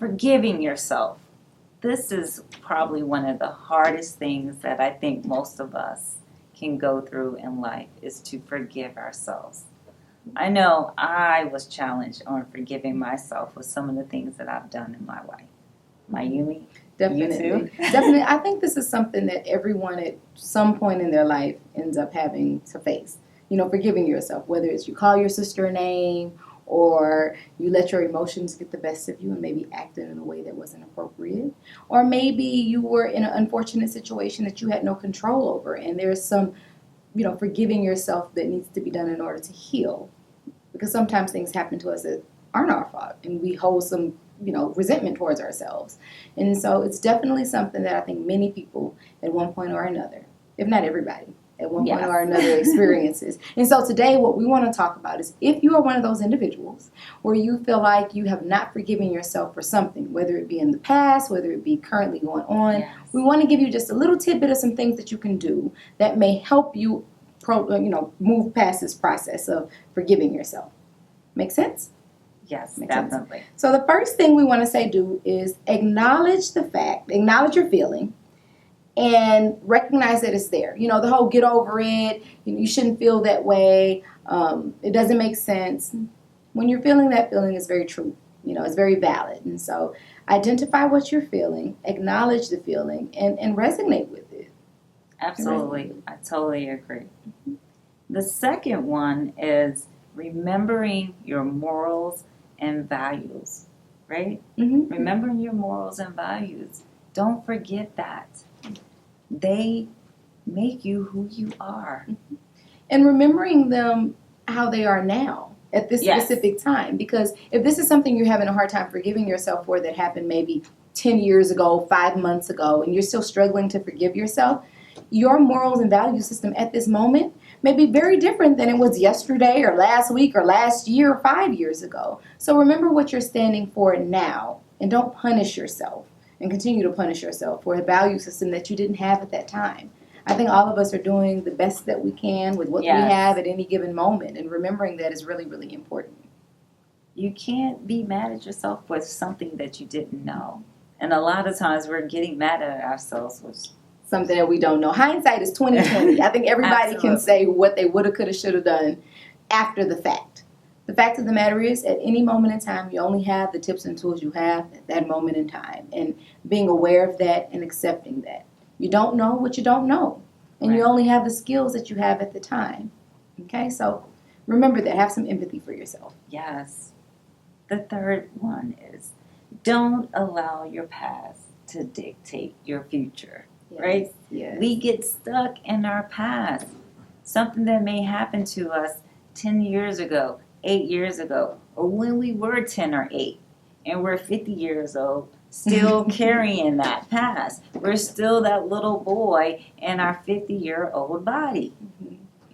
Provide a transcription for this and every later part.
Forgiving yourself. This is probably one of the hardest things that I think most of us can go through in life, is to forgive ourselves. I know I was challenged on forgiving myself with some of the things that I've done in my life. Miyume, Definitely. you too? Definitely. I think this is something that everyone at some point in their life ends up having to face. Forgiving yourself, whether it's you call your sister a name or you let your emotions get the best of you and maybe acted in a way that wasn't appropriate. Or maybe you were in an unfortunate situation that you had no control over, and there's some, forgiving yourself that needs to be done in order to heal. Because sometimes things happen to us that aren't our fault, and we hold some, resentment towards ourselves. And so it's definitely something that I think many people at one point or another, if not everybody, at one point or another experiences. And so today what we want to talk about is, if you are one of those individuals where you feel like you have not forgiven yourself for something, whether it be in the past, whether it be currently going on, we want to give you just a little tidbit of some things that you can do that may help you move past this process of forgiving yourself. Make sense? Yes, definitely. Sense? So the first thing we want to say is acknowledge your feeling, and recognize that it's there. The whole get over it, you shouldn't feel that way, it doesn't make sense. When you're feeling that feeling, is very true. It's very valid. And so identify what you're feeling, acknowledge the feeling, and resonate with it. Absolutely. I totally agree. The second one is remembering your morals and values, right? Mm-hmm. Remembering your morals and values. Don't forget that. They make you who you are. And remembering them how they are now at this specific time. Because if this is something you're having a hard time forgiving yourself for, that happened maybe 10 years ago, 5 months ago, and you're still struggling to forgive yourself, your morals and value system at this moment may be very different than it was yesterday or last week or last year or 5 years ago. So remember what you're standing for now, and don't punish yourself and continue to punish yourself for a value system that you didn't have at that time. I think all of us are doing the best that we can with what we have at any given moment, and remembering that is really, really important. You can't be mad at yourself with something that you didn't know. And a lot of times we're getting mad at ourselves with something that we don't know. Hindsight is 20/20. I think everybody can say what they woulda, coulda, shoulda done after the fact. The fact of the matter is, at any moment in time, you only have the tips and tools you have at that moment in time. And being aware of that and accepting that. You don't know what you don't know. And you only have the skills that you have at the time. Okay? So remember that. Have some empathy for yourself. Yes. The third one is, don't allow your past to dictate your future. Right? Yes. We get stuck in our past. Something that may happen to us 10 years ago, 8 years ago, or when we were 10 or 8, and we're 50 years old, still carrying that past. We're still that little boy in our 50-year-old body.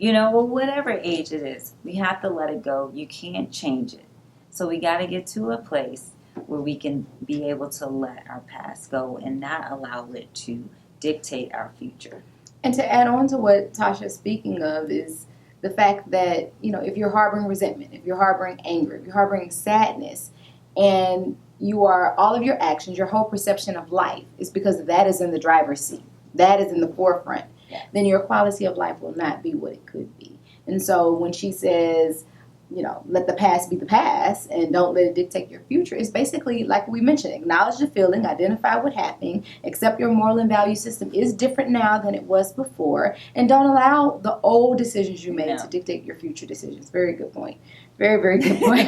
Or whatever age it is, we have to let it go. You can't change it. So we got to get to a place where we can be able to let our past go and not allow it to dictate our future. And to add on to what Tasha's speaking of is the fact that, if you're harboring resentment, if you're harboring anger, if you're harboring sadness, and all of your actions, your whole perception of life is because that is in the driver's seat, that is in the forefront, then your quality of life will not be what it could be. And so when she says, let the past be the past and don't let it dictate your future, it's basically, like we mentioned, acknowledge the feeling, identify what happened, accept your moral and value system is different now than it was before, and don't allow the old decisions you made to dictate your future decisions. Very good point. Very, very good point.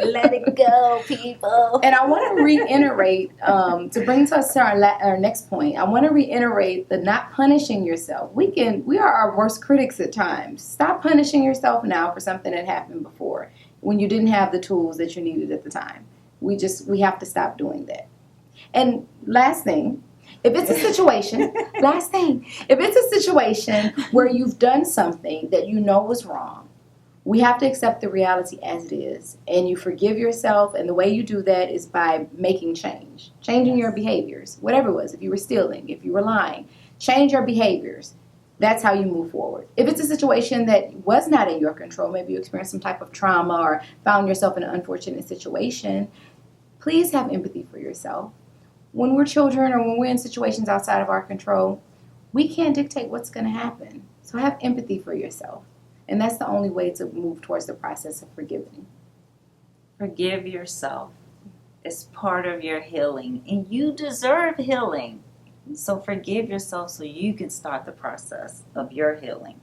Let it go, people. And I want to reiterate, to bring us to our next point, I want to reiterate the not punishing yourself. We are our worst critics at times. Stop punishing yourself now for something that happened before when you didn't have the tools that you needed at the time. We have to stop doing that. And last thing, if it's a situation where you've done something that you know was wrong, we have to accept the reality as it is, and you forgive yourself, and the way you do that is by making changing your behaviors, whatever it was. If you were stealing, if you were lying, change your behaviors. That's how you move forward. If it's a situation that was not in your control, maybe you experienced some type of trauma or found yourself in an unfortunate situation, please have empathy for yourself. When we're children or when we're in situations outside of our control, we can't dictate what's going to happen. So have empathy for yourself. And that's the only way to move towards the process of forgiving. Forgive yourself. It's part of your healing, and you deserve healing. So forgive yourself so you can start the process of your healing.